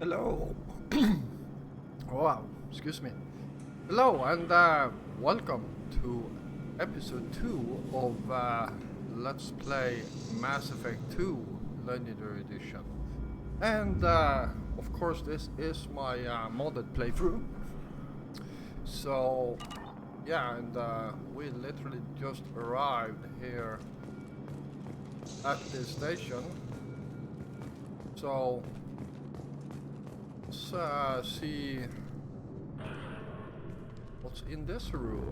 Hello. Wow, excuse me. Hello, and welcome to episode 2 of Let's Play Mass Effect 2 Legendary Edition. And of course, this is my modded playthrough. So, yeah, and we literally just arrived here at this station. So, let's see what's in this room.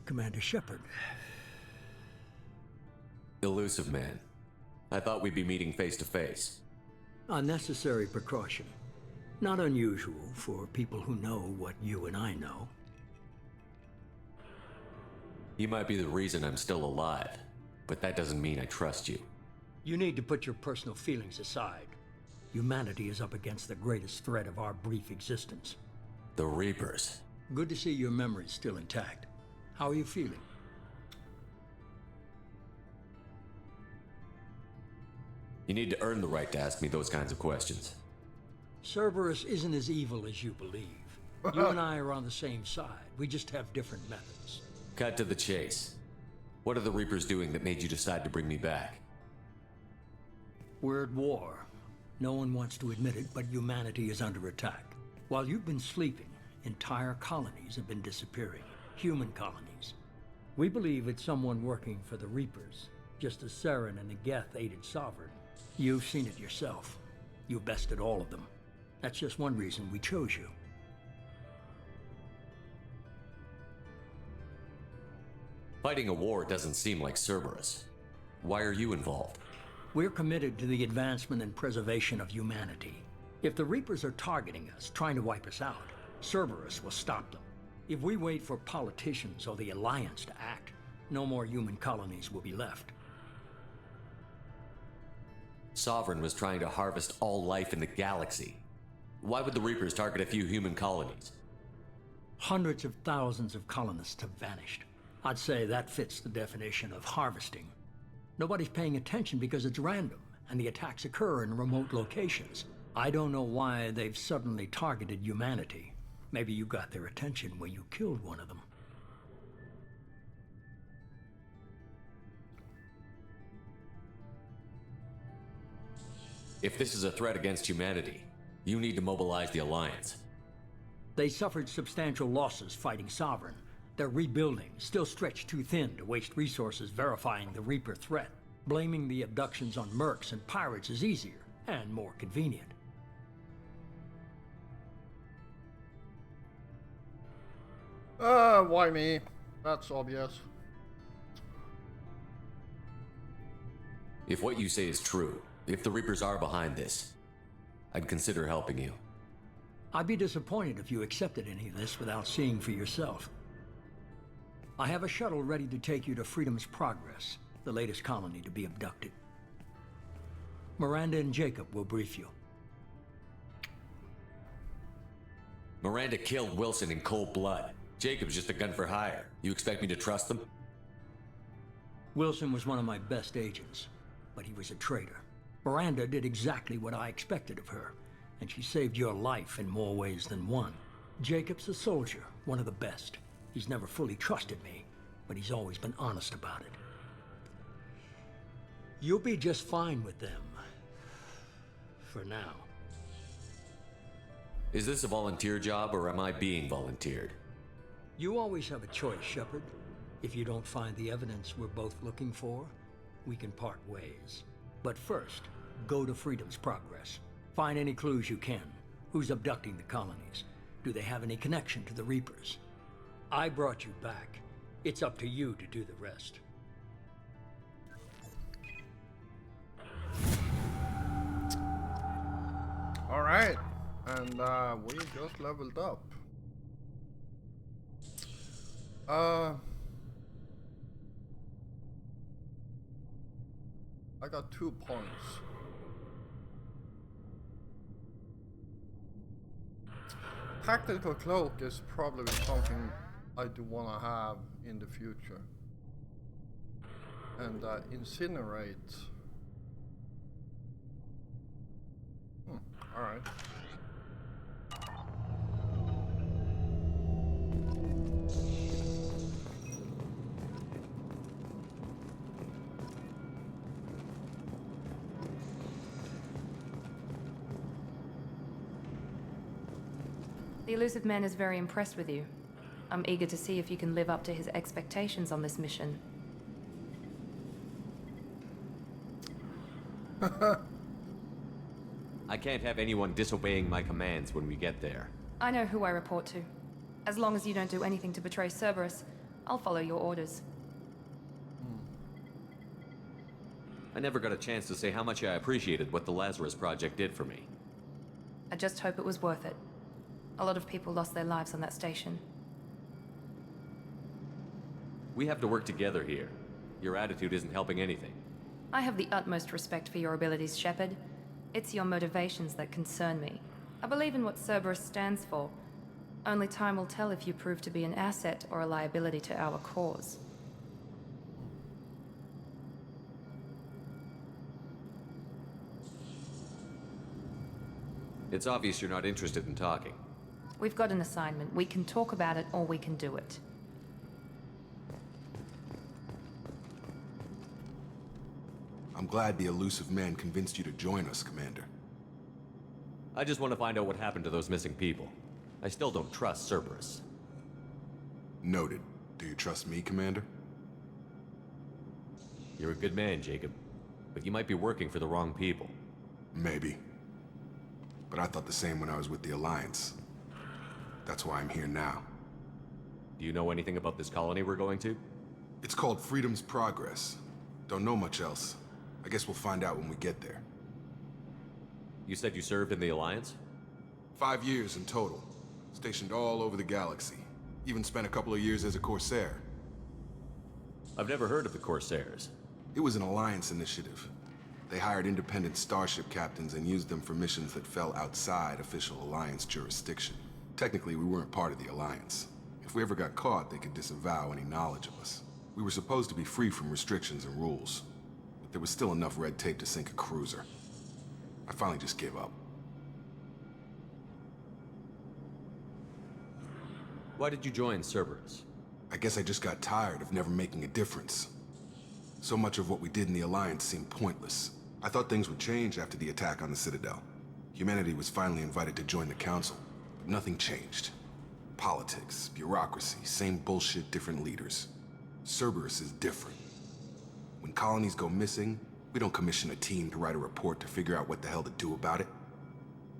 Commander Shepard. Elusive man. I thought we'd be meeting face to face. Unnecessary precaution. Not unusual for people who know what you and I know. You might be the reason I'm still alive, but that doesn't mean I trust you. You need to put your personal feelings aside. Humanity is up against the greatest threat of our brief existence. The Reapers. Good to see your memory's still intact. How are you feeling? You need to earn the right to ask me those kinds of questions. Cerberus isn't as evil as you believe. You and I are on the same side. We just have different methods. Cut to the chase. What are the Reapers doing that made you decide to bring me back? We're at war. No one wants to admit it, but humanity is under attack. While you've been sleeping, entire colonies have been disappearing. Human colonies. We believe it's someone working for the Reapers, just as Saren and the Geth aided Sovereign. You've seen it yourself. You bested all of them. That's just one reason we chose you. Fighting a war doesn't seem like Cerberus. Why are you involved? We're committed to the advancement and preservation of humanity. If the Reapers are targeting us, trying to wipe us out, Cerberus will stop them. If we wait for politicians or the Alliance to act, no more human colonies will be left. Sovereign was trying to harvest all life in the galaxy. Why would the Reapers target a few human colonies? Hundreds of thousands of colonists have vanished. I'd say that fits the definition of harvesting. Nobody's paying attention because it's random, and the attacks occur in remote locations. I don't know why they've suddenly targeted humanity. Maybe you got their attention when you killed one of them. If this is a threat against humanity, you need to mobilize the Alliance. They suffered substantial losses fighting Sovereign. They're rebuilding, still stretched too thin to waste resources verifying the Reaper threat. Blaming the abductions on mercs and pirates is easier and more convenient. Why me? That's obvious. If what you say is true, if the Reapers are behind this, I'd consider helping you. I'd be disappointed if you accepted any of this without seeing for yourself. I have a shuttle ready to take you to Freedom's Progress, the latest colony to be abducted. Miranda and Jacob will brief you. Miranda killed Wilson in cold blood. Jacob's just a gun for hire. You expect me to trust them? Wilson was one of my best agents, but he was a traitor. Miranda did exactly what I expected of her, and she saved your life in more ways than one. Jacob's a soldier, one of the best. He's never fully trusted me, but he's always been honest about it. You'll be just fine with them. For now. Is this a volunteer job, or am I being volunteered? You always have a choice, Shepard. If you don't find the evidence we're both looking for, we can part ways. But first, go to Freedom's Progress. Find any clues you can. Who's abducting the colonies? Do they have any connection to the Reapers? I brought you back. It's up to you to do the rest. Alright, and we just leveled up. I got 2 points. tactical cloak is probably something I do want to have in the future. And incinerate. Alright. The Illusive Man is very impressed with you. I'm eager to see if you can live up to his expectations on this mission. I can't have anyone disobeying my commands when we get there. I know who I report to. As long as you don't do anything to betray Cerberus, I'll follow your orders. I never got a chance to say how much I appreciated what the Lazarus Project did for me. I just hope it was worth it. A lot of people lost their lives on that station. We have to work together here. Your attitude isn't helping anything. I have the utmost respect for your abilities, Shepard. It's your motivations that concern me. I believe in what Cerberus stands for. Only time will tell if you prove to be an asset or a liability to our cause. It's obvious you're not interested in talking. We've got an assignment. We can talk about it or we can do it. I'm glad the Illusive Man convinced you to join us, Commander. I just want to find out what happened to those missing people. I still don't trust Cerberus. Noted. Do you trust me, Commander? You're a good man, Jacob. But you might be working for the wrong people. Maybe. But I thought the same when I was with the Alliance. That's why I'm here now. Do you know anything about this colony we're going to? It's called Freedom's Progress. Don't know much else. I guess we'll find out when we get there. You said you served in the Alliance? 5 years in total. Stationed all over the galaxy. Even spent a couple of years as a Corsair. I've never heard of the Corsairs. It was an Alliance initiative. They hired independent starship captains and used them for missions that fell outside official Alliance jurisdiction. Technically, we weren't part of the Alliance. If we ever got caught, they could disavow any knowledge of us. We were supposed to be free from restrictions and rules. But there was still enough red tape to sink a cruiser. I finally just gave up. Why did you join Cerberus? I guess I just got tired of never making a difference. So much of what we did in the Alliance seemed pointless. I thought things would change after the attack on the Citadel. Humanity was finally invited to join the Council, but nothing changed. Politics, bureaucracy, same bullshit, different leaders. Cerberus is different. When colonies go missing, we don't commission a team to write a report to figure out what the hell to do about it.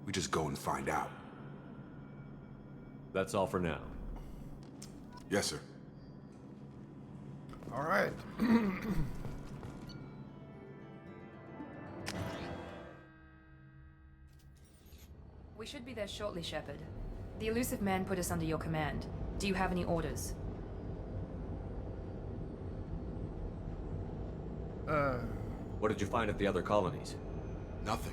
We just go and find out. That's all for now. Yes, sir. Alright. We should be there shortly, Shepard. The Illusive Man put us under your command. Do you have any orders? What did you find at the other colonies? Nothing.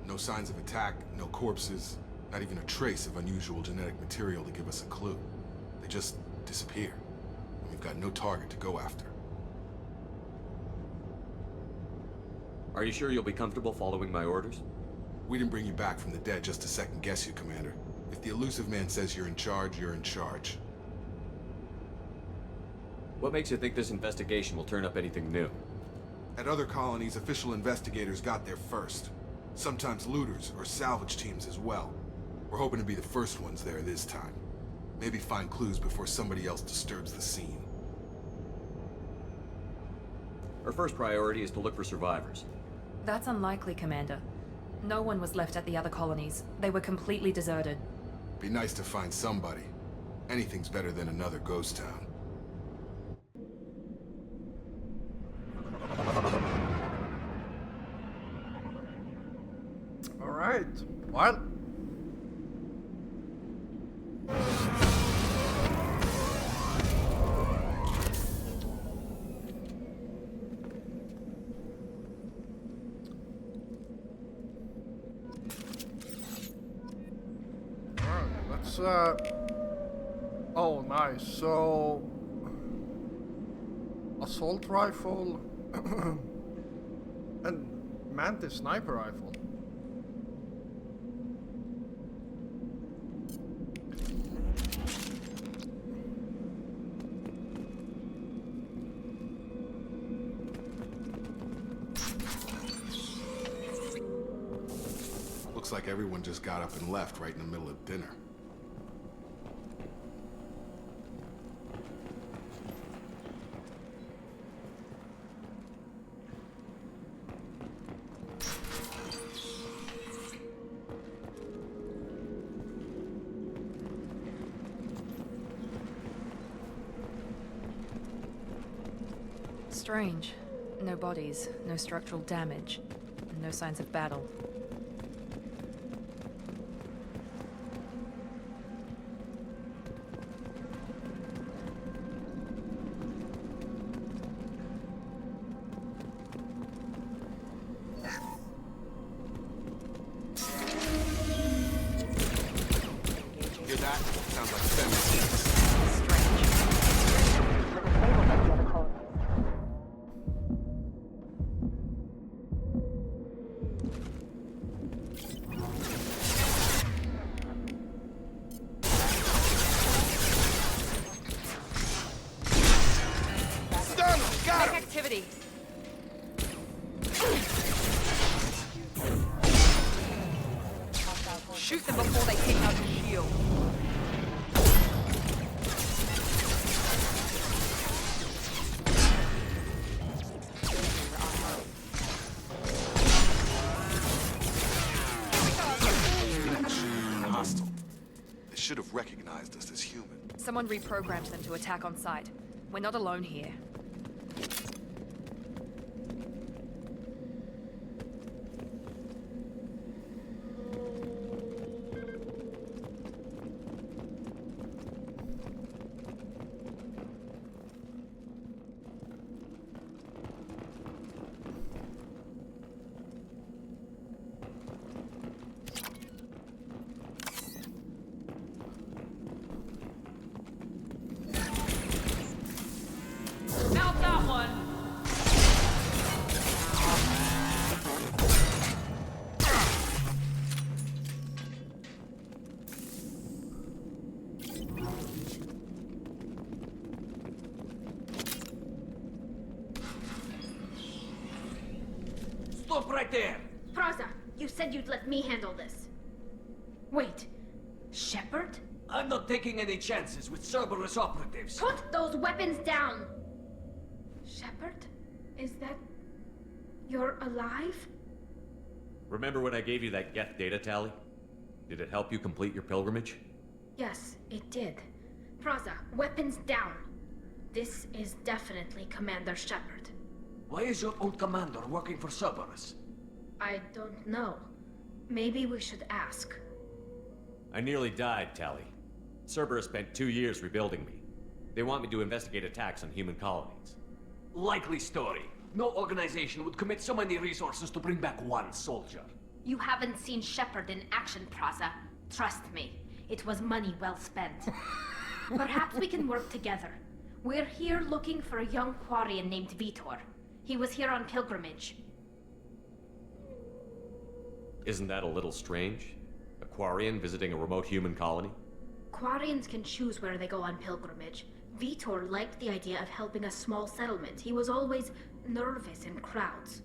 No signs of attack, no corpses, not even a trace of unusual genetic material to give us a clue. They just disappear. And we've got no target to go after. Are you sure you'll be comfortable following my orders? We didn't bring you back from the dead just to second guess you, Commander. If the Illusive Man says you're in charge, you're in charge. What makes you think this investigation will turn up anything new? At other colonies, official investigators got there first. Sometimes looters or salvage teams as well. We're hoping to be the first ones there this time. Maybe find clues before somebody else disturbs the scene. Our first priority is to look for survivors. That's unlikely, Commander. No one was left at the other colonies. They were completely deserted. Be nice to find somebody. Anything's better than another ghost town. Alright. Well. Alright, let's this, oh, nice. So, assault rifle and Mantis sniper rifle. Looks like everyone just got up and left right in the middle of dinner. Strange. No bodies, no structural damage, and no signs of battle. Hear that? Sounds like Fenris. Activity. Shoot them before they take out the shield. Hostile. They should have recognized us as human. Someone reprogrammed them to attack on sight. We're not alone here. Mount that one! Stop right there! Praza, you said you'd let me handle this. Wait, Shepard? I'm not taking any chances with Cerberus operatives. Put those weapons down! Shepard? Is that... you're alive? Remember when I gave you that Geth data tally? Did it help you complete your pilgrimage? Yes, it did. Praza, weapons down. This is definitely Commander Shepard. Why is your old commander working for Cerberus? I don't know. Maybe we should ask. I nearly died, Tally. Cerberus spent 2 years rebuilding me. They want me to investigate attacks on human colonies. Likely story. No organization would commit so many resources to bring back one soldier. You haven't seen Shepard in action, Praza. Trust me, it was money well spent. Perhaps we can work together. We're here looking for a young Quarian named Vitor. He was here on pilgrimage. Isn't that a little strange? A Quarian visiting a remote human colony? Quarians can choose where they go on pilgrimage. Vitor liked the idea of helping a small settlement. He was always nervous in crowds.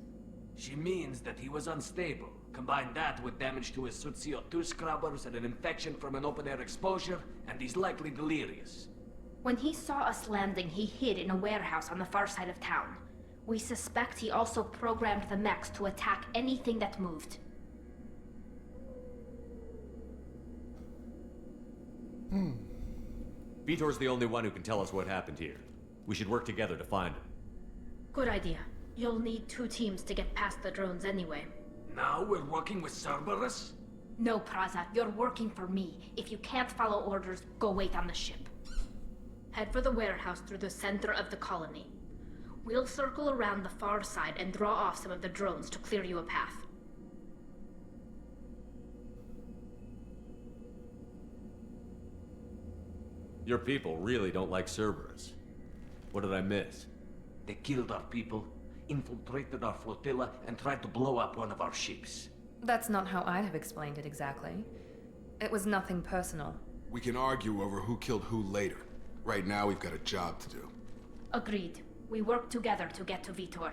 She means that he was unstable. Combine that with damage to his CO2 scrubbers and an infection from an open-air exposure, and he's likely delirious. When he saw us landing, he hid in a warehouse on the far side of town. We suspect he also programmed the mechs to attack anything that moved. Vitor's the only one who can tell us what happened here. We should work together to find him. Good idea. You'll need 2 teams to get past the drones anyway. Now we're working with Cerberus? No, Praza, you're working for me. If you can't follow orders, go wait on the ship. Head for the warehouse through the center of the colony. We'll circle around the far side and draw off some of the drones to clear you a path. Your people really don't like Cerberus. What did I miss? They killed our people, infiltrated our flotilla, and tried to blow up one of our ships. That's not how I'd have explained it exactly. It was nothing personal. We can argue over who killed who later. Right now, we've got a job to do. Agreed. We work together to get to Vitor.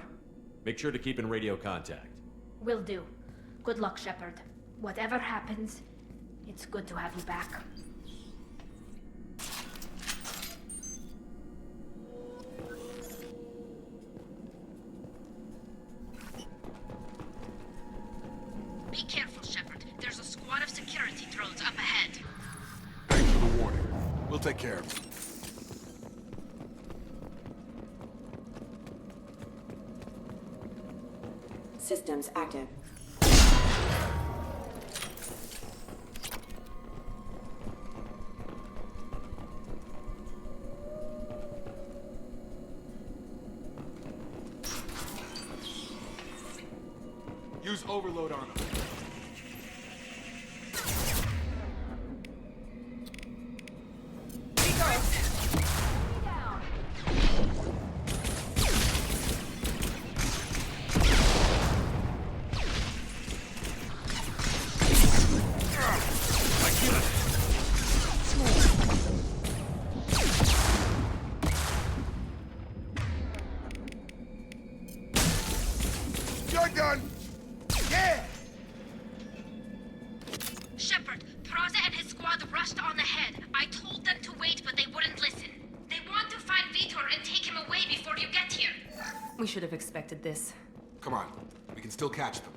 Make sure to keep in radio contact. Will do. Good luck, Shepard. Whatever happens, it's good to have you back. Be careful, Shepard. There's a squad of security drones up ahead. Thanks for the warning. We'll take care of it. Systems active. Use overload on them. You're done! Yeah! Shepard, Praza and his squad rushed on ahead. I told them to wait, but they wouldn't listen. They want to find Vitor and take him away before you get here. We should have expected this. Come on, we can still catch them.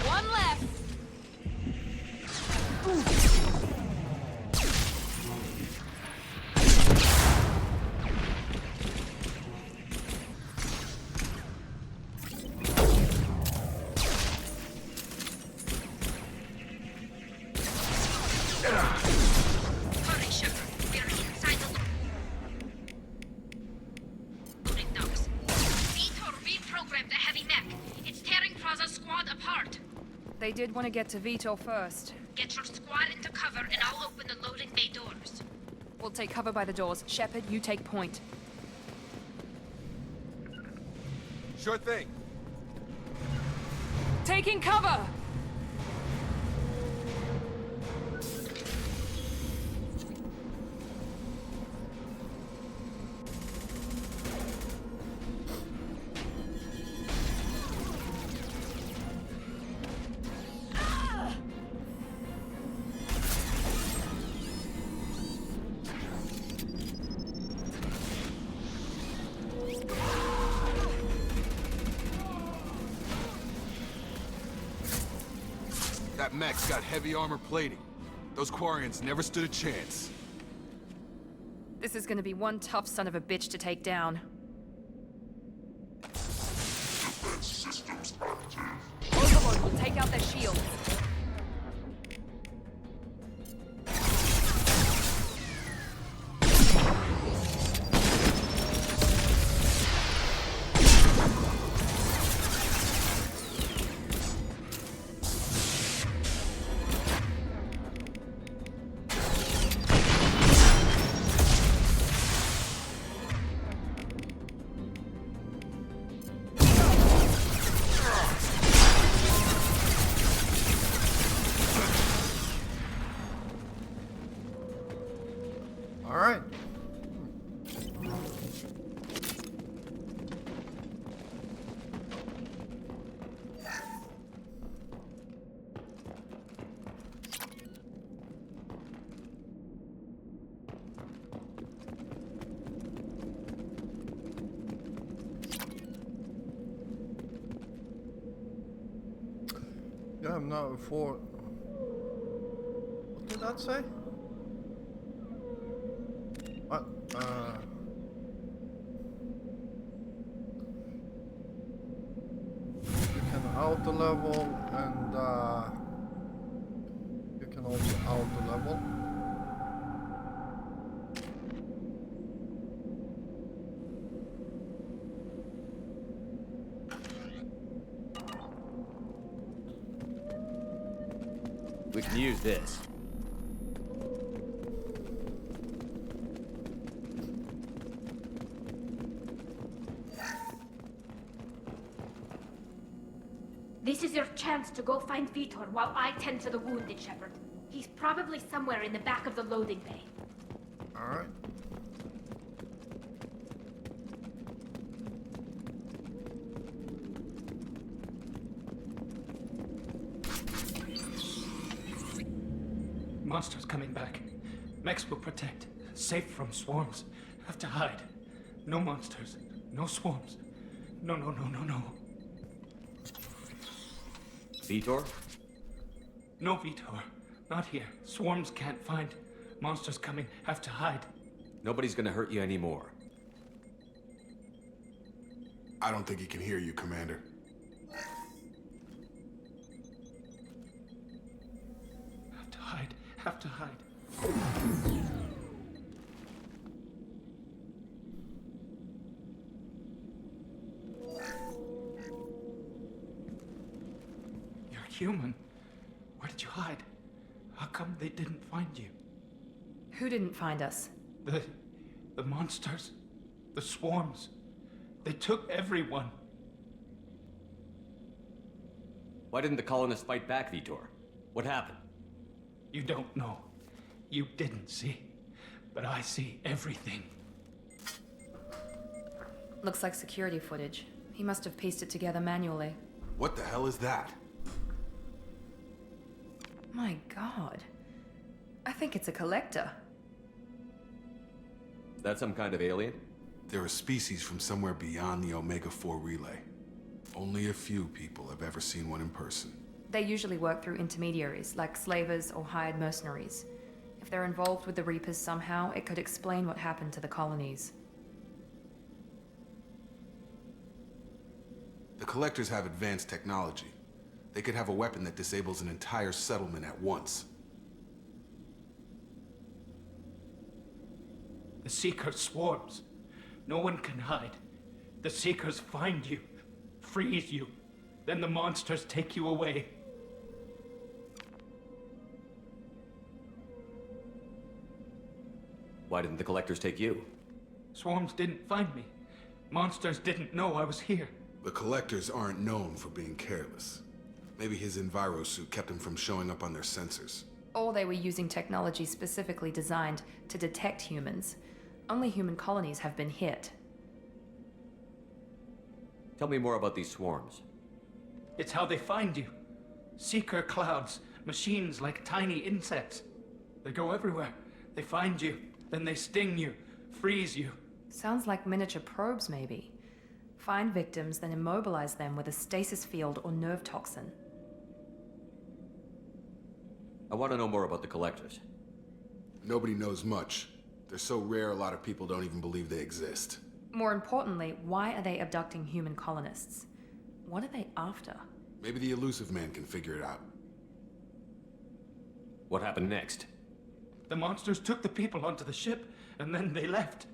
One left! Hurry, Shepard. We're inside the loading docks. Vitor reprogrammed the heavy mech. It's tearing Praza's squad apart. They did want to get to Vitor first. Get your squad into cover and I'll open the loading bay doors. We'll take cover by the doors. Shepard, you take point. Sure thing. Taking cover! That mech's got heavy armor plating. Those Quarians never stood a chance. This is gonna be one tough son of a bitch to take down. Overlord will take out their shields. All right. Yeah, I'm not for that say? What? You can auto level and you can also auto level. We can use this. This is your chance to go find Vitor while I tend to the wounded, Shepard. He's probably somewhere in the back of the loading bay. Alright. Monsters coming back. Mechs will protect. Safe from swarms. Have to hide. No monsters. No swarms. No. Vitor? No Vitor. Not here. Swarms can't find. Monsters coming. Have to hide. Nobody's gonna hurt you anymore. I don't think he can hear you, Commander. Have to hide. Have to hide. You're human. Where did you hide? How come they didn't find you? Who didn't find us? The monsters. The swarms. They took everyone. Why didn't the colonists fight back, Vitor? What happened? You don't know. You didn't see. But I see everything. Looks like security footage. He must have pieced it together manually. What the hell is that? My god. I think it's a collector. That some kind of alien? They're a species from somewhere beyond the Omega-4 relay. Only a few people have ever seen one in person. They usually work through intermediaries, like slavers or hired mercenaries. If they're involved with the Reapers somehow, it could explain what happened to the colonies. The Collectors have advanced technology. They could have a weapon that disables an entire settlement at once. The Seeker swarms. No one can hide. The Seekers find you, freeze you, then the monsters take you away. Why didn't the collectors take you? Swarms didn't find me. Monsters didn't know I was here. The Collectors aren't known for being careless. Maybe his Enviro suit kept him from showing up on their sensors. Or they were using technology specifically designed to detect humans. Only human colonies have been hit. Tell me more about these swarms. It's how they find you. Seeker clouds, machines like tiny insects. They go everywhere. They find you, then they sting you, freeze you. Sounds like miniature probes, maybe. Find victims, then immobilize them with a stasis field or nerve toxin. I want to know more about the collectors. Nobody knows much. They're so rare, a lot of people don't even believe they exist. More importantly, why are they abducting human colonists? What are they after? Maybe the Elusive Man can figure it out. What happened next? The monsters took the people onto the ship, and then they left.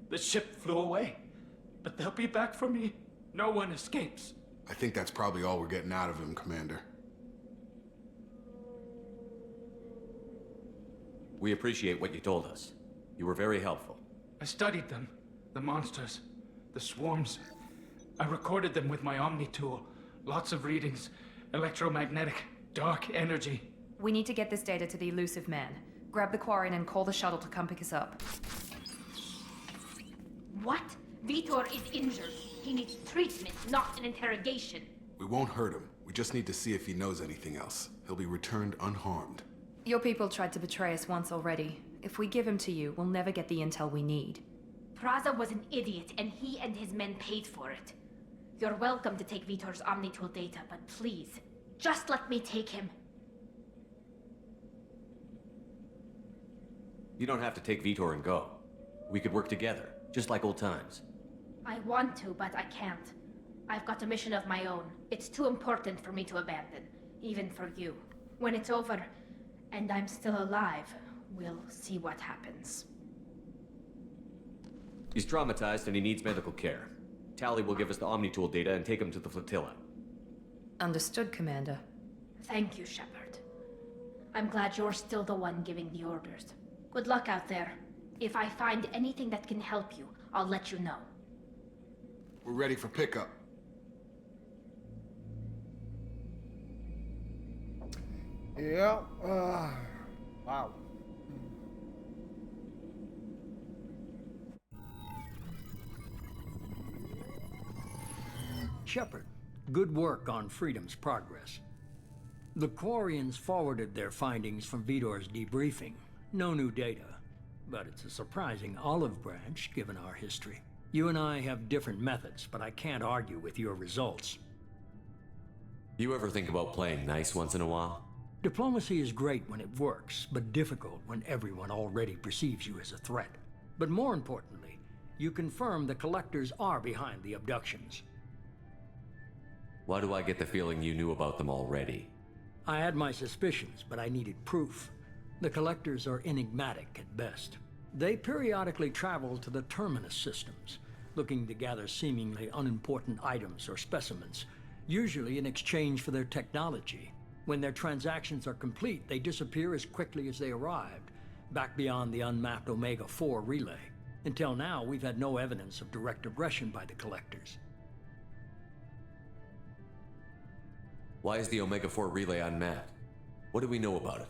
The ship flew away. But they'll be back for me. No one escapes. I think that's probably all we're getting out of him, Commander. We appreciate what you told us. You were very helpful. I studied them. The monsters. The swarms. I recorded them with my Omni tool. Lots of readings. Electromagnetic. Dark energy. We need to get this data to the Elusive Man. Grab the Quarian and call the shuttle to come pick us up. What? Vitor is injured. He needs treatment, not an interrogation. We won't hurt him. We just need to see if he knows anything else. He'll be returned unharmed. Your people tried to betray us once already. If we give him to you, we'll never get the intel we need. Praza was an idiot, and he and his men paid for it. You're welcome to take Vitor's Omnitool data, but please, just let me take him. You don't have to take Vitor and go. We could work together, just like old times. I want to, but I can't. I've got a mission of my own. It's too important for me to abandon, even for you. When it's over, and I'm still alive, we'll see what happens. He's traumatized and he needs medical care. Tali will give us the Omni-Tool data and take him to the flotilla. Understood, Commander. Thank you, Shepard. I'm glad you're still the one giving the orders. Good luck out there. If I find anything that can help you, I'll let you know. We're ready for pickup. Yeah, wow. Shepard, good work on Freedom's progress. The Quarians forwarded their findings from Vitor's debriefing. No new data, but it's a surprising olive branch given our history. You and I have different methods, but I can't argue with your results. You ever think about playing nice once in a while? Diplomacy is great when it works, but difficult when everyone already perceives you as a threat. But more importantly, you confirm the Collectors are behind the abductions. Why do I get the feeling you knew about them already? I had my suspicions, but I needed proof. The Collectors are enigmatic at best. They periodically travel to the Terminus systems, looking to gather seemingly unimportant items or specimens, usually in exchange for their technology. When their transactions are complete, they disappear as quickly as they arrived, back beyond the unmapped Omega-4 relay. Until now, we've had no evidence of direct aggression by the Collectors. Why is the Omega-4 relay unmapped? What do we know about it?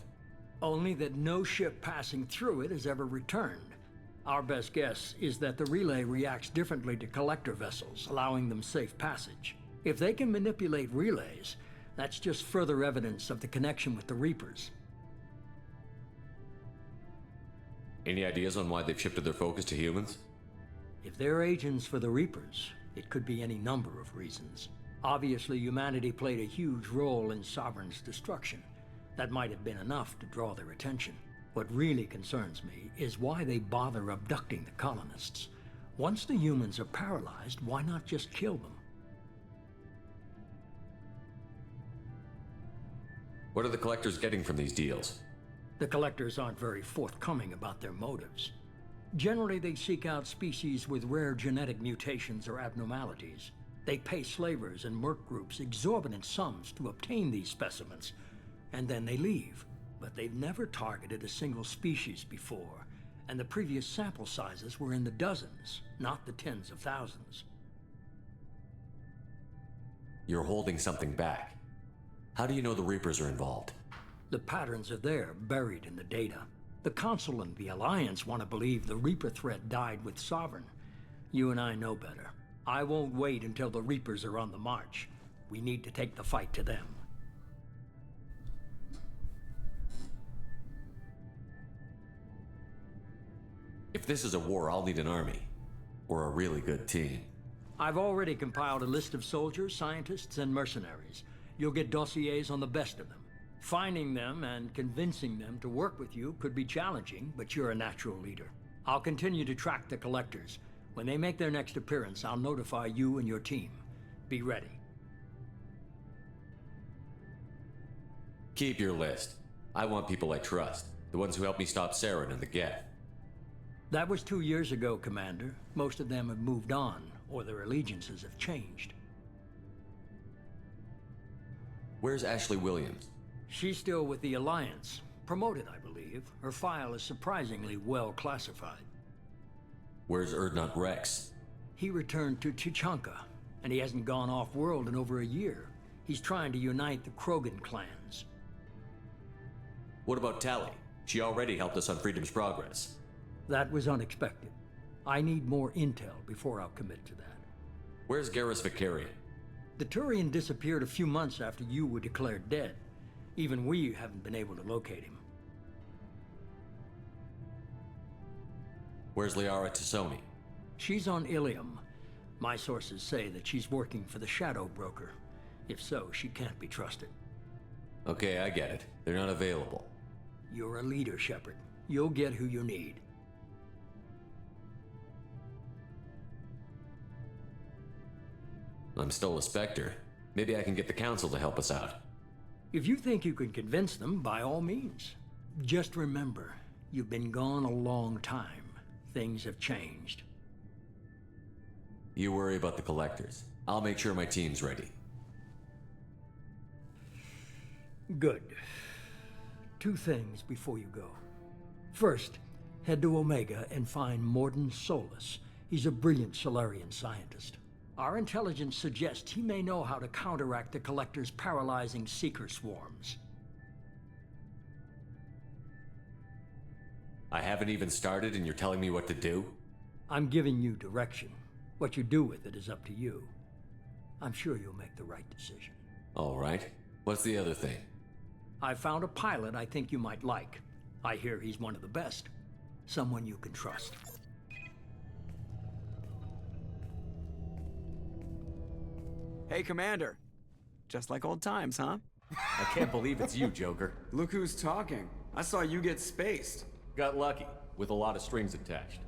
Only that no ship passing through it has ever returned. Our best guess is that the relay reacts differently to Collector vessels, allowing them safe passage. If they can manipulate relays, that's just further evidence of the connection with the Reapers. Any ideas on why they've shifted their focus to humans? If they're agents for the Reapers, it could be any number of reasons. Obviously, humanity played a huge role in Sovereign's destruction. That might have been enough to draw their attention. What really concerns me is why they bother abducting the colonists. Once the humans are paralyzed, why not just kill them? What are the Collectors getting from these deals? The Collectors aren't very forthcoming about their motives. Generally, they seek out species with rare genetic mutations or abnormalities. They pay slavers and merc groups exorbitant sums to obtain these specimens, and then they leave. But they've never targeted a single species before, and the previous sample sizes were in the dozens, not the tens of thousands. You're holding something back. How do you know the Reapers are involved? The patterns are there, buried in the data. The Council and the Alliance want to believe the Reaper threat died with Sovereign. You and I know better. I won't wait until the Reapers are on the march. We need to take the fight to them. If this is a war, I'll need an army. Or a really good team. I've already compiled a list of soldiers, scientists, and mercenaries. You'll get dossiers on the best of them. Finding them and convincing them to work with you could be challenging, but you're a natural leader. I'll continue to track the Collectors. When they make their next appearance, I'll notify you and your team. Be ready. Keep your list. I want people I trust. The ones who helped me stop Saren and the Geth. That was 2 years ago, Commander. Most of them have moved on, or their allegiances have changed. Where's Ashley Williams? She's still with the Alliance. Promoted, I believe. Her file is surprisingly well classified. Where's Urdnot Rex? He returned to Tuchanka, and he hasn't gone off-world in over a year. He's trying to unite the Krogan clans. What about Tali? She already helped us on Freedom's progress. That was unexpected. I need more intel before I'll commit to that. Where's Garrus Vicarian? The Turian disappeared a few months after you were declared dead. Even we haven't been able to locate him. Where's Liara Tassoni? She's on Ilium. My sources say that she's working for the Shadow Broker. If so, she can't be trusted. Okay, I get it. They're not available. You're a leader, Shepard. you'll get who you need. I'm still a Spectre. Maybe I can get the Council to help us out. If you think you can convince them, by all means. Just remember, you've been gone a long time. Things have changed. You worry about the Collectors. I'll make sure my team's ready. Good. 2 things before you go. First, head to Omega and find Mordin Solus. He's a brilliant Solarian scientist. Our intelligence suggests he may know how to counteract the Collector's paralyzing Seeker swarms. I haven't even started and you're telling me what to do? I'm giving you direction. What you do with it is up to you. I'm sure you'll make the right decision. All right. What's the other thing? I found a pilot I think you might like. I hear he's one of the best. Someone you can trust. Hey, Commander. Just like old times, huh? I can't believe it's you, Joker. Look who's talking. I saw you get spaced. Got lucky, with a lot of strings attached.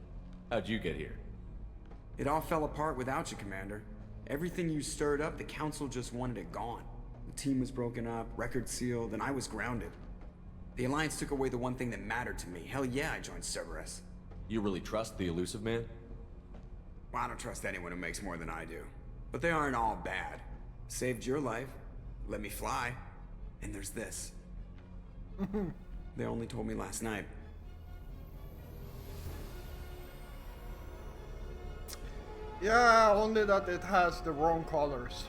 How'd you get here? It all fell apart without you, Commander. Everything you stirred up, the Council just wanted it gone. The team was broken up, record sealed, and I was grounded. The Alliance took away the one thing that mattered to me. Hell yeah, I joined Cerberus. You really trust the Illusive Man? Well, I don't trust anyone who makes more than I do. But they aren't all bad. Saved your life, let me fly, and there's this. They only told me last night. Yeah, only that it has the wrong colors.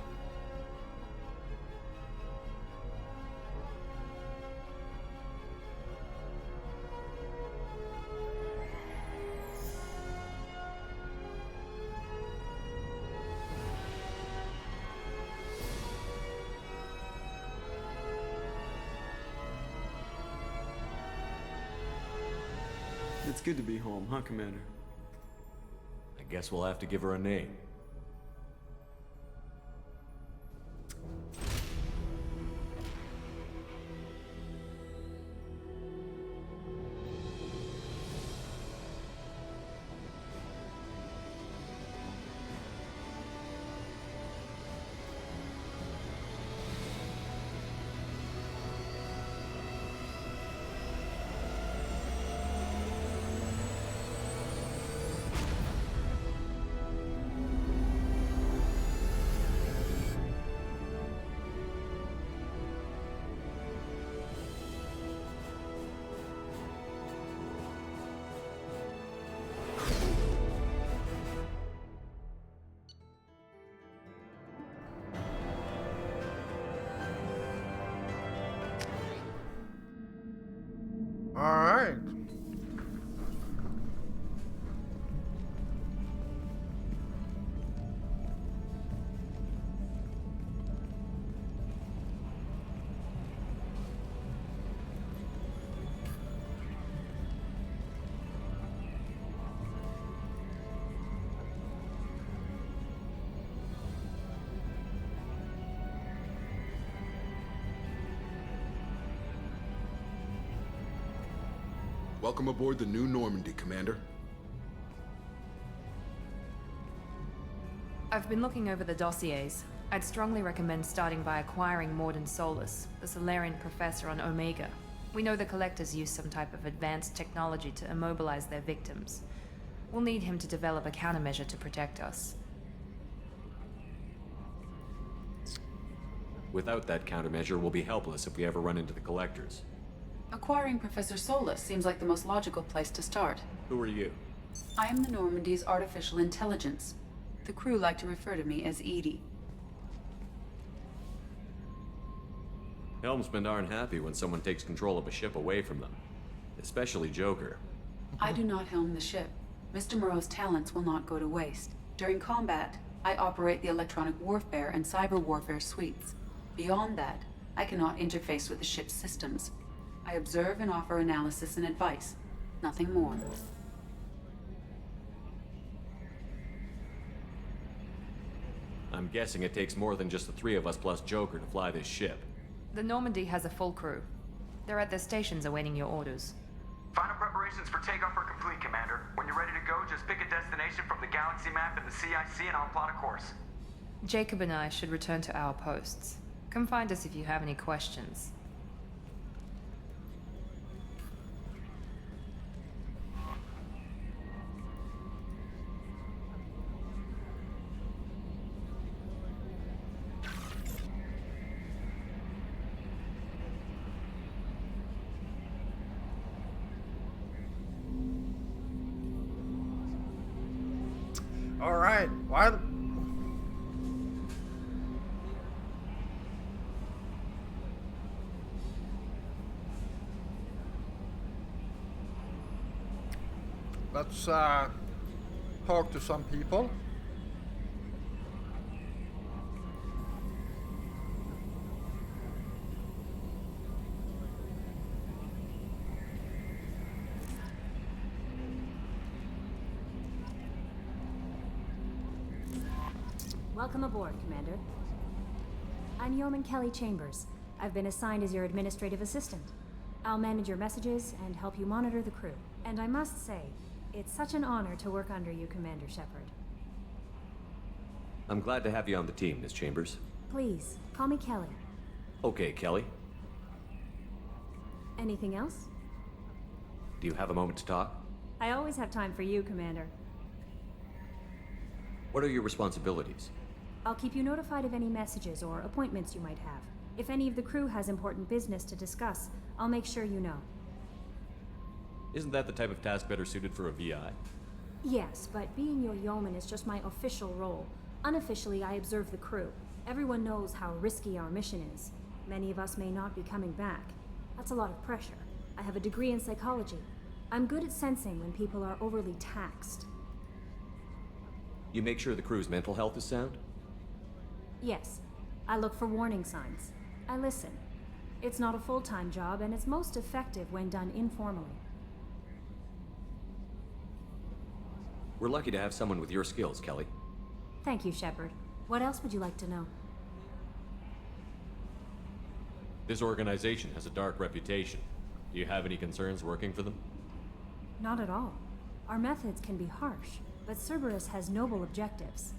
It's good to be home, huh, Commander? I guess we'll have to give her a name. Alright. Welcome aboard the New Normandy, Commander. I've been looking over the dossiers. I'd strongly recommend starting by acquiring Mordin Solus, the Solarian professor on Omega. We know the Collectors use some type of advanced technology to immobilize their victims. We'll need him to develop a countermeasure to protect us. Without that countermeasure, we'll be helpless if we ever run into the Collectors. Acquiring Professor Solus seems like the most logical place to start. Who are you? I am the Normandy's artificial intelligence. The crew like to refer to me as Edie. Helmsmen aren't happy when someone takes control of a ship away from them. Especially Joker. I do not helm the ship. Mr. Moreau's talents will not go to waste. During combat, I operate the electronic warfare and cyber warfare suites. Beyond that, I cannot interface with the ship's systems. I observe and offer analysis and advice. Nothing more. I'm guessing it takes more than just the 3 of us plus Joker to fly this ship. The Normandy has a full crew. They're at their stations awaiting your orders. Final preparations Preparations for takeoff are complete, Commander. When you're ready to go, just pick a destination from the galaxy map in the CIC and I'll plot a course. Jacob and I should return to our posts. Come find us if you have any questions. All right. Well, let's talk to some people. Welcome aboard, Commander. I'm Yeoman Kelly Chambers. I've been assigned as your administrative assistant. I'll manage your messages and help you monitor the crew. And I must say, it's such an honor to work under you, Commander Shepard. I'm glad to have you on the team, Miss Chambers. Please, call me Kelly. Okay, Kelly. Anything else? Do you have a moment to talk? I always have time for you, Commander. What are your responsibilities? I'll keep you notified of any messages or appointments you might have. If any of the crew has important business to discuss, I'll make sure you know. Isn't that the type of task better suited for a VI? Yes, but being your yeoman is just my official role. Unofficially, I observe the crew. Everyone knows how risky our mission is. Many of us may not be coming back. That's a lot of pressure. I have a degree in psychology. I'm good at sensing when people are overly taxed. You make sure the crew's mental health is sound? Yes. I look for warning signs. I listen. It's not a full-time job, and it's most effective when done informally. We're lucky to have someone with your skills, Kelly. Thank you, Shepard. What else would you like to know? This organization has a dark reputation. Do you have any concerns working for them? Not at all. Our methods can be harsh, but Cerberus has noble objectives.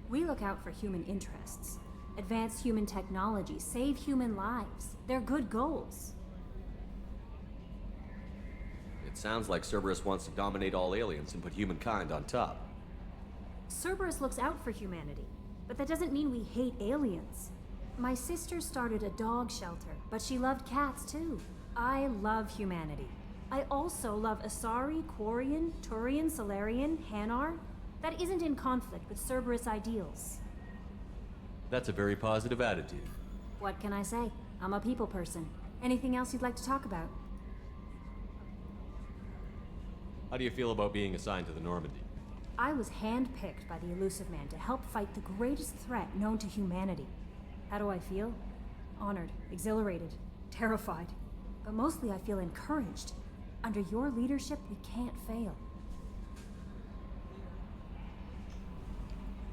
We look out for human interests. Advance human technology, save human lives. They're good goals. It sounds like Cerberus wants to dominate all aliens and put humankind on top. Cerberus looks out for humanity, but that doesn't mean we hate aliens. My sister started a dog shelter, but she loved cats too. I love humanity. I also love Asari, Quarian, Turian, Solarian, Hanar. That isn't in conflict with Cerberus ideals. That's a very positive attitude. What can I say? I'm a people person. Anything else you'd like to talk about? How do you feel about being assigned to the Normandy? I was handpicked by the Illusive Man to help fight the greatest threat known to humanity. How do I feel? Honored, exhilarated, terrified. But mostly I feel encouraged. Under your leadership, we can't fail.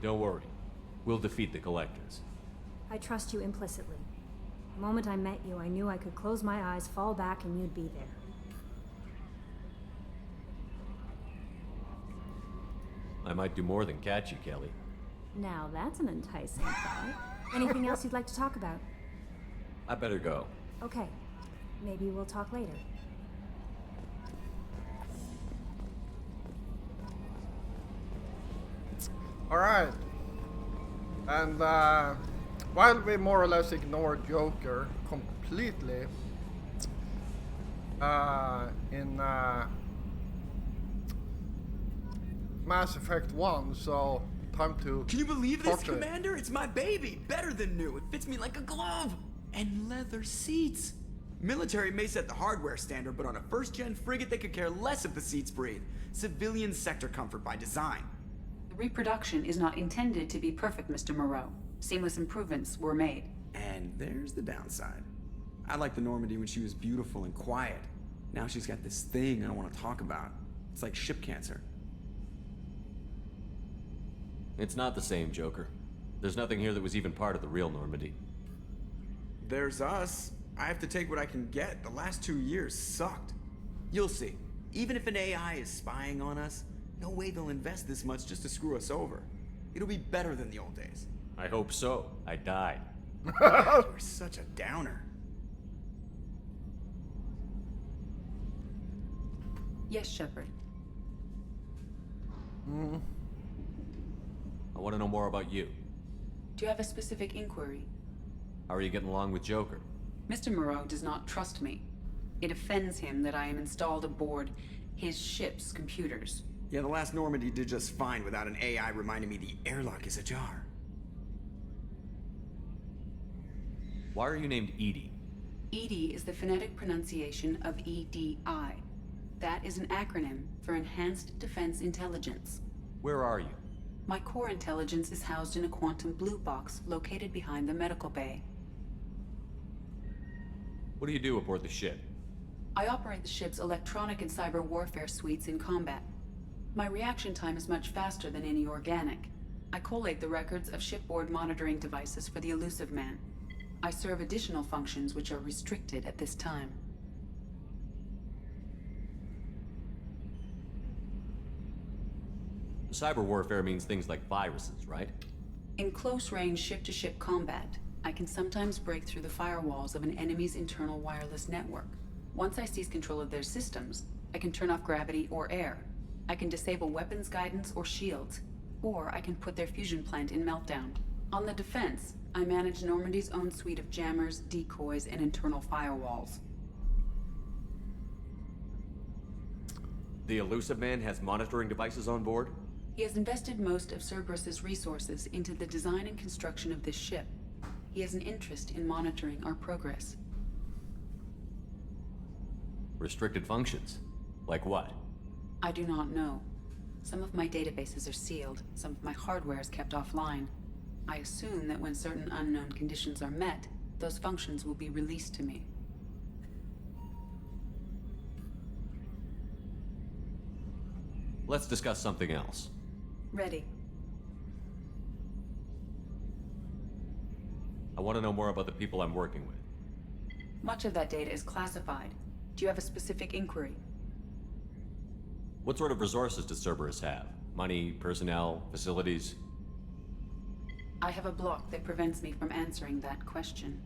Don't worry. We'll defeat the Collectors. I trust you implicitly. The moment I met you, I knew I could close my eyes, fall back, and you'd be there. I might do more than catch you, Kelly. Now that's an enticing thought. Anything else you'd like to talk about? I better go. Okay. Maybe we'll talk later. All right. And while we more or less ignore Joker completely in Mass Effect 1, so time to... Can you believe this, torture. Commander? It's my baby! Better than new. It fits me like a glove! And leather seats. Military may set the hardware standard, but on a first-gen frigate, they could care less if the seats breathe. Civilian sector comfort by design. The reproduction is not intended to be perfect, Mr. Moreau. Seamless improvements were made. And there's the downside. I liked the Normandy when she was beautiful and quiet. Now she's got this thing I don't want to talk about. It's like ship cancer. It's not the same, Joker. There's nothing here that was even part of the real Normandy. There's us. I have to take what I can get. The last 2 years sucked. You'll see. Even if an AI is spying on us, no way they'll invest this much just to screw us over. It'll be better than the old days. I hope so. I died. You're such a downer. Yes, Shepard. I want to know more about you. Do you have a specific inquiry? How are you getting along with Joker? Mr. Moreau does not trust me. It offends him that I am installed aboard his ship's computers. Yeah, the last Normandy did just fine without an AI reminding me the airlock is ajar. Why are you named EDI? EDI is the phonetic pronunciation of EDI. That is an acronym for Enhanced Defense Intelligence. Where are you? My core intelligence is housed in a quantum blue box located behind the medical bay. What do you do aboard the ship? I operate the ship's electronic and cyber warfare suites in combat. My reaction time is much faster than any organic. I collate the records of shipboard monitoring devices for the Elusive Man. I serve additional functions which are restricted at this time. Cyber warfare means things like viruses, right? In close-range ship-to-ship combat, I can sometimes break through the firewalls of an enemy's internal wireless network. Once I seize control of their systems, I can turn off gravity or air. I can disable weapons guidance or shields, or I can put their fusion plant in meltdown. On the defense, I manage Normandy's own suite of jammers, decoys, and internal firewalls. The Elusive Man has monitoring devices on board? He has invested most of Cerberus's resources into the design and construction of this ship. He has an interest in monitoring our progress. Restricted functions? Like what? I do not know. Some of my databases are sealed, some of my hardware is kept offline. I assume that when certain unknown conditions are met, those functions will be released to me. Let's discuss something else. Ready. I want to know more about the people I'm working with. Much of that data is classified. Do you have a specific inquiry? What sort of resources does Cerberus have? Money, personnel, facilities? I have a block that prevents me from answering that question.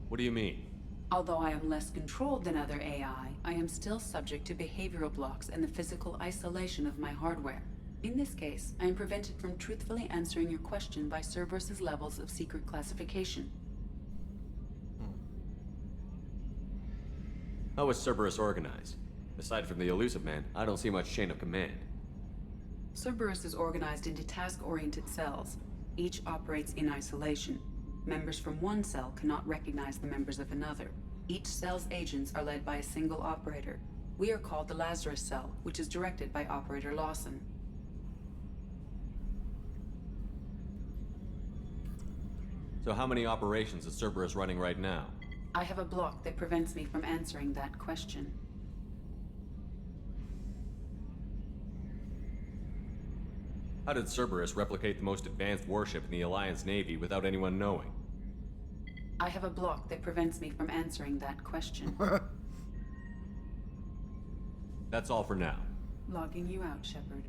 What do you mean? Although I am less controlled than other AI, I am still subject to behavioral blocks and the physical isolation of my hardware. In this case, I am prevented from truthfully answering your question by Cerberus's levels of secret classification. How is Cerberus organized? Aside from the Elusive Man, I don't see much chain of command. Cerberus is organized into task-oriented cells. Each operates in isolation. Members from one cell cannot recognize the members of another. Each cell's agents are led by a single operator. We are called the Lazarus Cell, which is directed by Operator Lawson. So how many operations is Cerberus running right now? I have a block that prevents me from answering that question. How did Cerberus replicate the most advanced warship in the Alliance Navy without anyone knowing? I have a block that prevents me from answering that question. That's all for now. Logging you out, Shepard.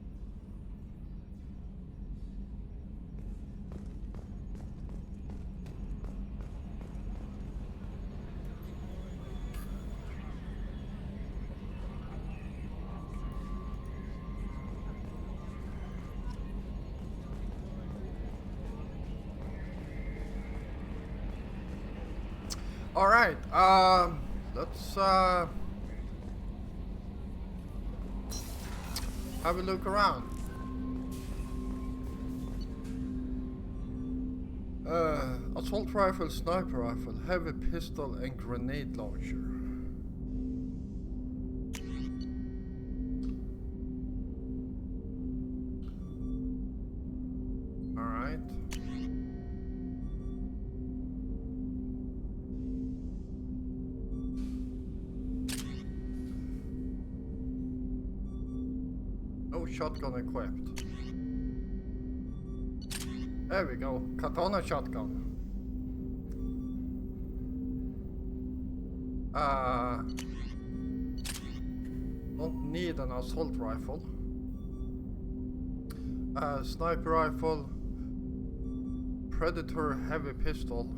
All right, let's have a look around. Assault rifle, sniper rifle, heavy pistol, and grenade launcher. All right. No shotgun equipped. There we go. Katana shotgun. Don't need an assault rifle. Sniper rifle. Predator heavy pistol.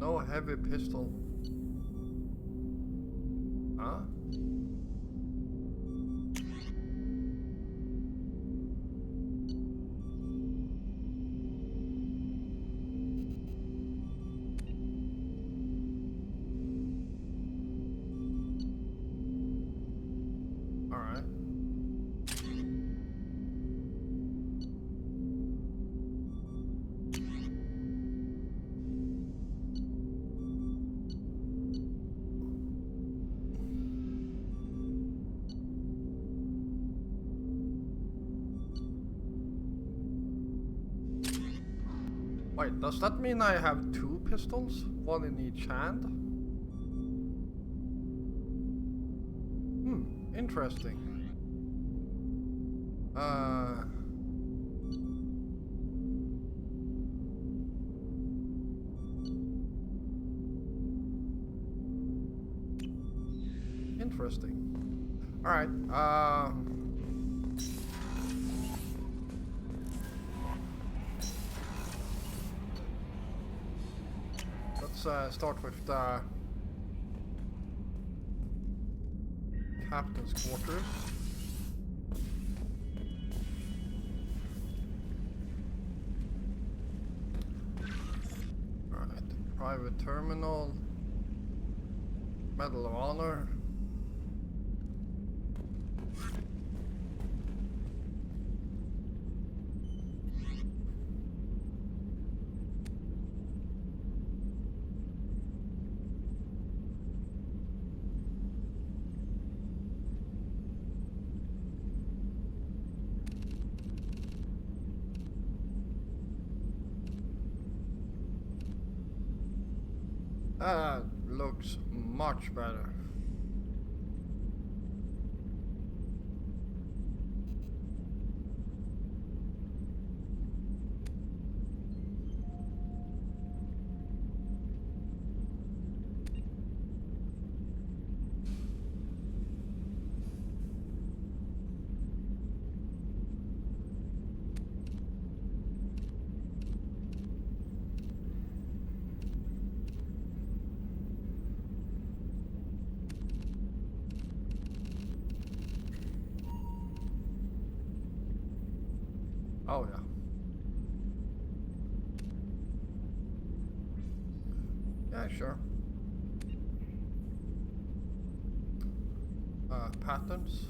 No heavy pistol. Huh? Alright. Wait, does that mean I have 2 pistols? One in each hand? Interesting. Interesting. Alright, let's start with the captain's quarters. Alright, private terminal, Medal of Honor. That looks much better. Oh yeah. Yeah, sure. Patterns.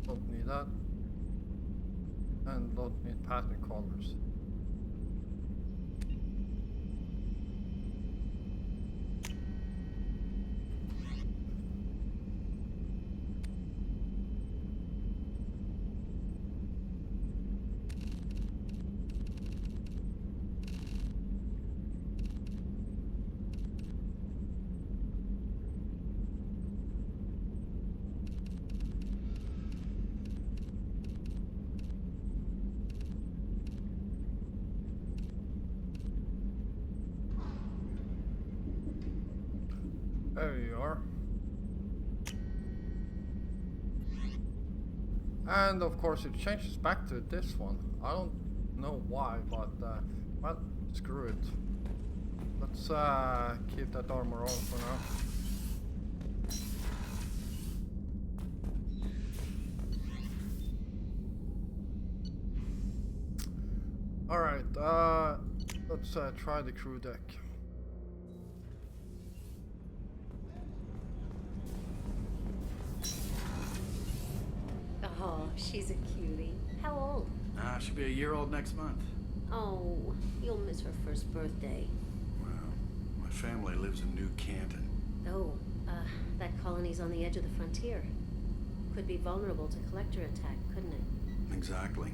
Don't need that. And don't need pattern colors. There you are. And of course it changes back to this one. I don't know why, but well, screw it. Let's keep that armor on for now. Alright, let's try the crew deck. Oh, she's a cutie. How old? She'll be a year old next month. Oh, you'll miss her first birthday. Well, my family lives in New Canton. Oh, that colony's on the edge of the frontier. Could be vulnerable to collector attack, couldn't it? Exactly.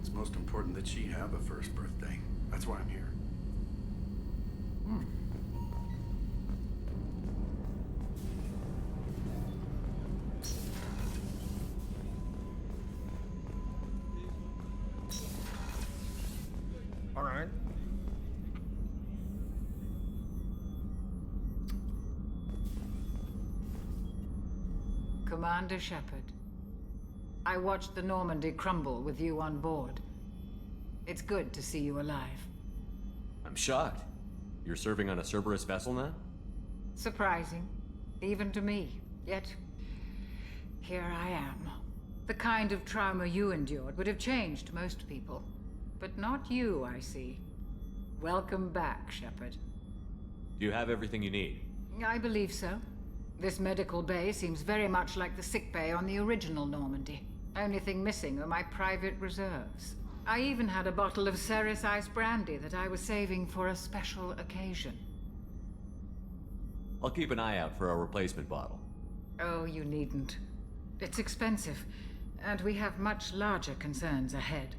It's most important that she have a first birthday. That's why I'm here. Alright. Commander Shepard. I watched the Normandy crumble with you on board. It's good to see you alive. I'm shocked. You're serving on a Cerberus vessel now? Surprising, even to me. Yet, here I am. The kind of trauma you endured would have changed most people. But not you, I see. Welcome back, Shepard. Do you have everything you need? I believe so. This medical bay seems very much like the sick bay on the original Normandy. Only thing missing are my private reserves. I even had a bottle of Ceres Ice brandy that I was saving for a special occasion. I'll keep an eye out for a replacement bottle. Oh, you needn't. It's expensive, and we have much larger concerns ahead.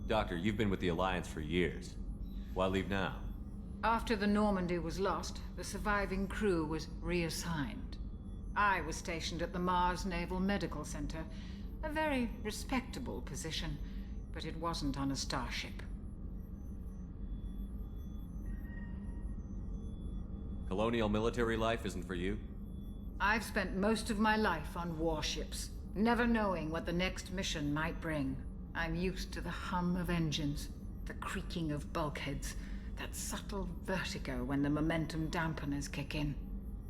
Doctor, you've been with the Alliance for years. Why leave now? After the Normandy was lost, the surviving crew was reassigned. I was stationed at the Mars Naval Medical Center, a very respectable position, but it wasn't on a starship. Colonial military life isn't for you? I've spent most of my life on warships, never knowing what the next mission might bring. I'm used to the hum of engines, the creaking of bulkheads, that subtle vertigo when the momentum dampeners kick in.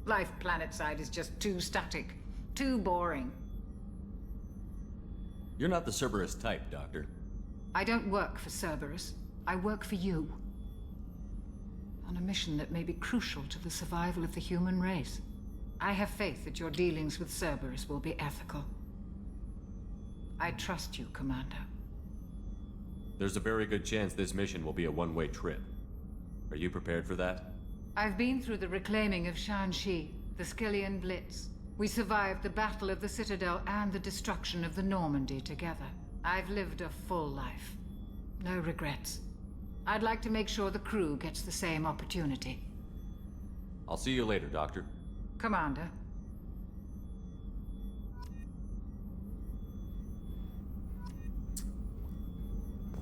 Life planetside is just too static, too boring. You're not the Cerberus type, Doctor. I don't work for Cerberus. I work for you. On a mission that may be crucial to the survival of the human race. I have faith that your dealings with Cerberus will be ethical. I trust you, Commander. There's a very good chance this mission will be a one-way trip. Are you prepared for that? I've been through the reclaiming of Shanxi, the Skyllian Blitz. We survived the Battle of the Citadel and the destruction of the Normandy together. I've lived a full life. No regrets. I'd like to make sure the crew gets the same opportunity. I'll see you later, Doctor. Commander.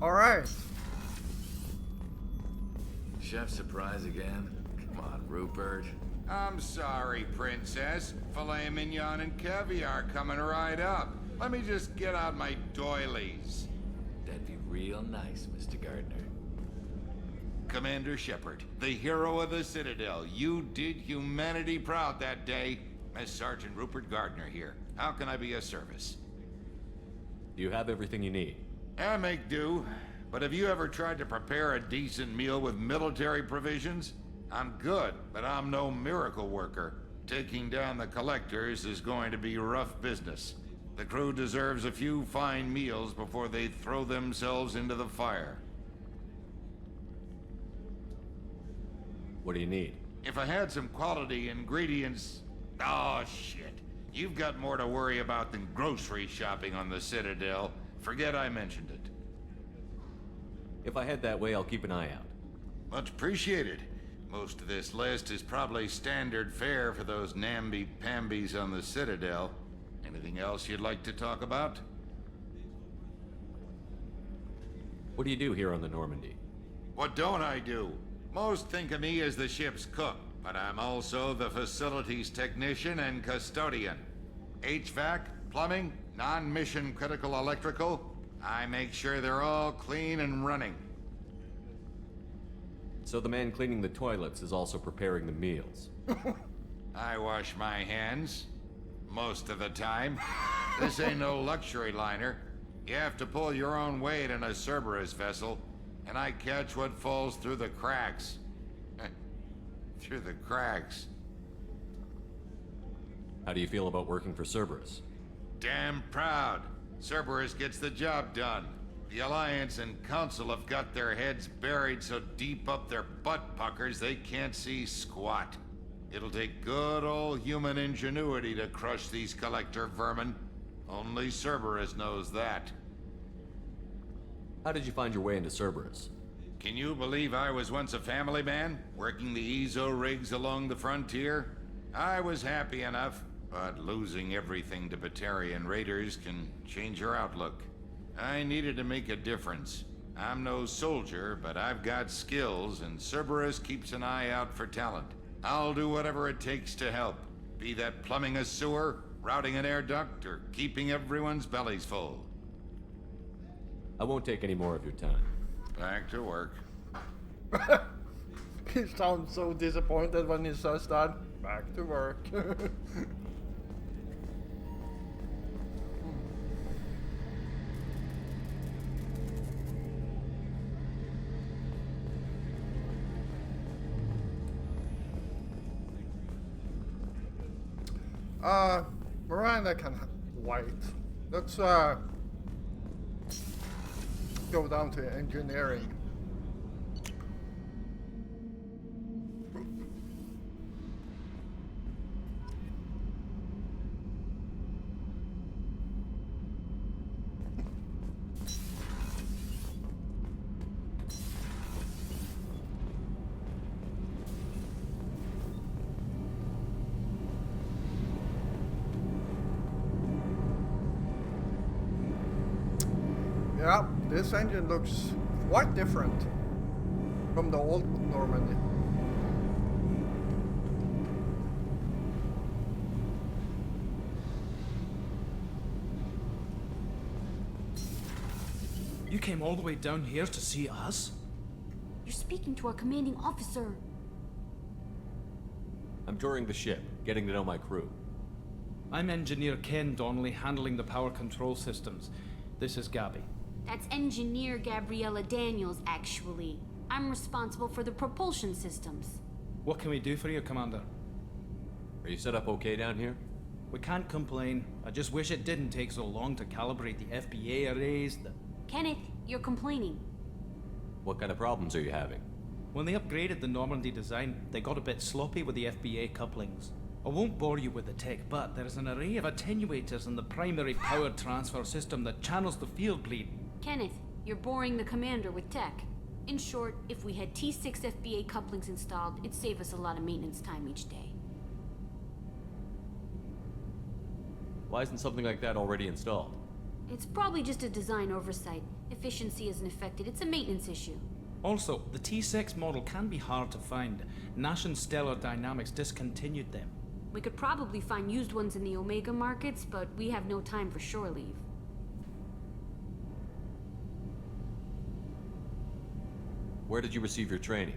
Alright. Chef surprise again? Come on, Rupert. I'm sorry, Princess. Filet mignon and caviar coming right up. Let me just get out my doilies. That'd be real nice, Mr. Gardner. Commander Shepard, the hero of the Citadel. You did humanity proud that day. As Sergeant Rupert Gardner here. How can I be of service? Do you have everything you need? I make do. But have you ever tried to prepare a decent meal with military provisions? I'm good, but I'm no miracle worker. Taking down the collectors is going to be rough business. The crew deserves a few fine meals before they throw themselves into the fire. What do you need? If I had some quality ingredients... Oh, shit. You've got more to worry about than grocery shopping on the Citadel. Forget I mentioned it. If I head that way, I'll keep an eye out. Much appreciated. Most of this list is probably standard fare for those namby-pambies on the Citadel. Anything else you'd like to talk about? What do you do here on the Normandy? What don't I do? Most think of me as the ship's cook, but I'm also the facilities technician and custodian. HVAC, plumbing, non-mission critical electrical. I make sure they're all clean and running. So the man cleaning the toilets is also preparing the meals. I wash my hands. Most of the time. This ain't no luxury liner. You have to pull your own weight in a Cerberus vessel, and I catch what falls through the cracks. Through the cracks. How do you feel about working for Cerberus? Damn proud. Cerberus gets the job done. The Alliance and Council have got their heads buried so deep up their butt puckers they can't see squat. It'll take good old human ingenuity to crush these collector vermin. Only Cerberus knows that. How did you find your way into Cerberus? Can you believe I was once a family man, working the EZO rigs along the frontier? I was happy enough, but losing everything to Batarian raiders can change your outlook. I needed to make a difference. I'm no soldier, but I've got skills, and Cerberus keeps an eye out for talent. I'll do whatever it takes to help. Be that plumbing a sewer, routing an air duct, or keeping everyone's bellies full. I won't take any more of your time. Back to work. He sounds so disappointed when he says that. Back to work. Miranda can wait. Let's go down to engineering. Yeah, this engine looks quite different from the old Normandy. You came all the way down here to see us? You're speaking to our commanding officer. I'm touring the ship, getting to know my crew. I'm Engineer Ken Donnelly, handling the power control systems. This is Gabby. That's Engineer Gabriella Daniels, actually. I'm responsible for the propulsion systems. What can we do for you, Commander? Are you set up okay down here? We can't complain. I just wish it didn't take so long to calibrate the FBA arrays. Kenneth, you're complaining. What kind of problems are you having? When they upgraded the Normandy design, they got a bit sloppy with the FBA couplings. I won't bore you with the tech, but there's an array of attenuators in the primary power transfer system that channels the field bleed. Kenneth, you're boring the commander with tech. In short, if we had T6 FBA couplings installed, it'd save us a lot of maintenance time each day. Why isn't something like that already installed? It's probably just a design oversight. Efficiency isn't affected, it's a maintenance issue. Also, the T6 model can be hard to find. Nash and Stellar Dynamics discontinued them. We could probably find used ones in the Omega markets, but we have no time for shore leave. Where did you receive your training?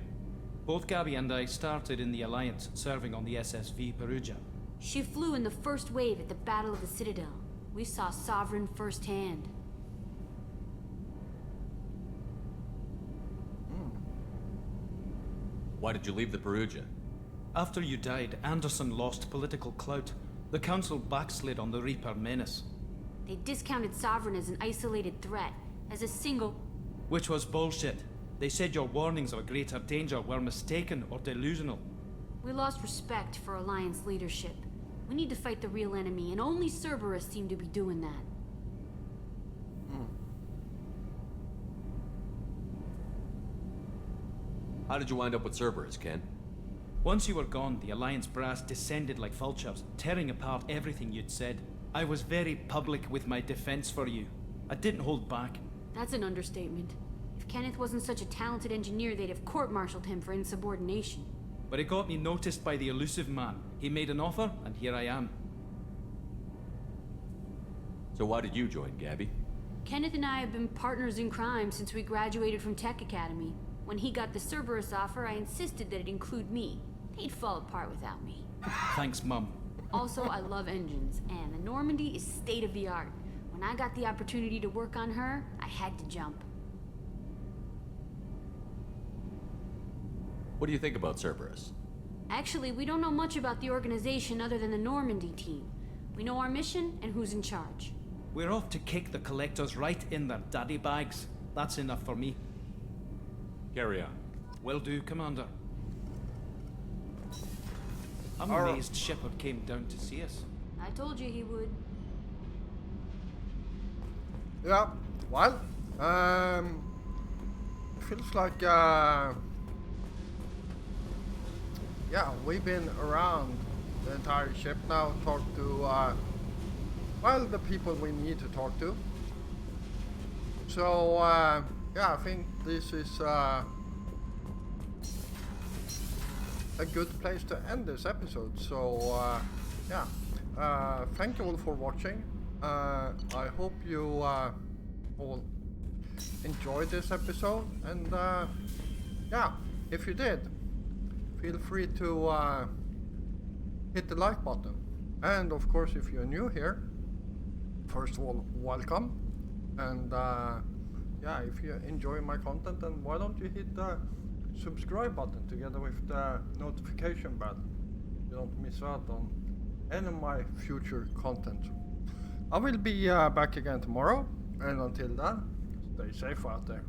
Both Gabby and I started in the Alliance, serving on the SSV Perugia. She flew in the first wave at the Battle of the Citadel. We saw Sovereign firsthand. Why did you leave the Perugia? After you died, Anderson lost political clout. The Council backslid on the Reaper menace. They discounted Sovereign as an isolated threat, as a single... Which was bullshit. They said your warnings of a greater danger were mistaken or delusional. We lost respect for Alliance leadership. We need to fight the real enemy, and only Cerberus seemed to be doing that. How did you wind up with Cerberus, Ken? Once you were gone, the Alliance brass descended like vultures, tearing apart everything you'd said. I was very public with my defense for you. I didn't hold back. That's an understatement. If Kenneth wasn't such a talented engineer, they'd have court-martialed him for insubordination. But it got me noticed by the elusive man. He made an offer, and here I am. So why did you join, Gabby? Kenneth and I have been partners in crime since we graduated from Tech Academy. When he got the Cerberus offer, I insisted that it include me. They'd fall apart without me. Thanks, Mum. Also, I love engines, and the Normandy is state-of-the-art. When I got the opportunity to work on her, I had to jump. What do you think about Cerberus? Actually, we don't know much about the organization other than the Normandy team. We know our mission and who's in charge. We're off to kick the Collectors right in their daddy bags. That's enough for me. Carry on. Will do, Commander. I'm amazed Shepard came down to see us. I told you he would. Yeah, well, feels like, yeah, we've been around the entire ship now, talked to, well, the people we need to talk to. So, yeah, I think this is, a good place to end this episode. So yeah, thank you all for watching. I hope you all enjoyed this episode, and yeah, if you did, feel free to hit the like button. And of course, if you're new here, first of all, welcome. And yeah, if you enjoy my content, then why don't you hit the subscribe button together with the notification bell. You don't miss out on any of my future content. I will be back again tomorrow, and until then, stay safe out there.